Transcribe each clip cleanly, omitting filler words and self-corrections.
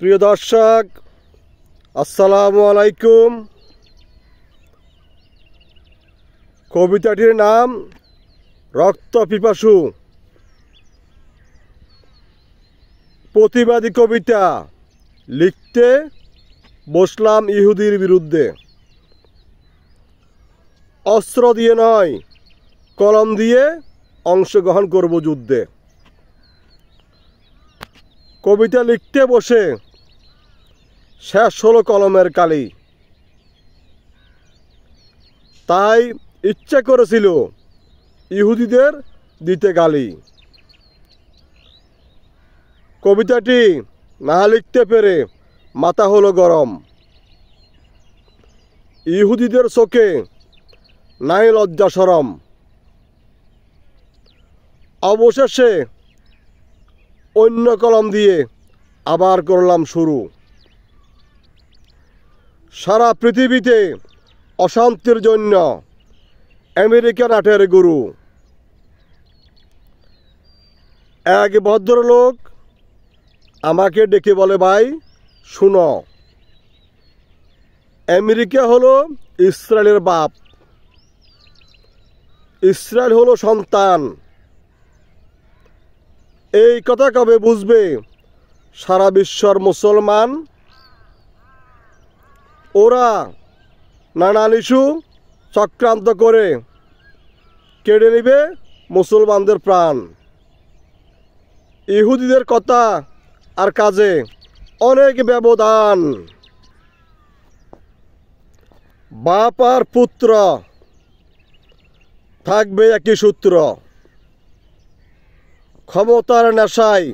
প্রিয় দর্শক, আসসালামু আলাইকুম। কবিতাটির নাম রক্ত পিপাসু। প্রতিবাদী কবিতা লিখতে বসলাম ইহুদির বিরুদ্ধে। অস্ত্র দিয়ে নয়, কলম দিয়ে অংশগ্রহণ করব যুদ্ধে। কবিতা লিখতে বসে শেষ হলো কলমের কালি। তাই ইচ্ছে করেছিল ইহুদিদের দিতে গালি। কবিতাটি না লিখতে পেরে মাথা হলো গরম। ইহুদিদের চোখে নাই লজ্জা শরম। অবশেষে অন্য কলম দিয়ে আবার করলাম শুরু। সারা পৃথিবীতে অশান্তির জন্য আমেরিকা নাটের গুরু। এক ভদ্রলোক আমাকে ডেকে বলে, ভাই শুনো, আমেরিকা হলো ইসরায়েলের বাপ, ইসরায়েল হলো সন্তান। এই কথা কবে বুঝবে সারা বিশ্বর মুসলমান? ওরা নানান ইস্যু চক্রান্ত করে কেড়ে নেবে মুসলমানদের প্রাণ। ইহুদিদের কথা আর কাজে অনেক ব্যবধান। বাপ আর পুত্র থাকবে একই সূত্র। ক্ষমতার নেশায়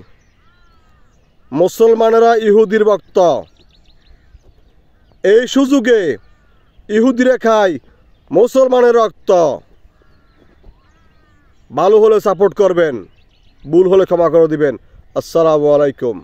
মুসলমানেরা ইহুদির ভক্ত। এই সুযোগে ইহুদিরা খায় মুসলমানের রক্ত। ভালো হলে সাপোর্ট করবেন, ভুল হলে ক্ষমা করে দিবেন। আসসালামু আলাইকুম।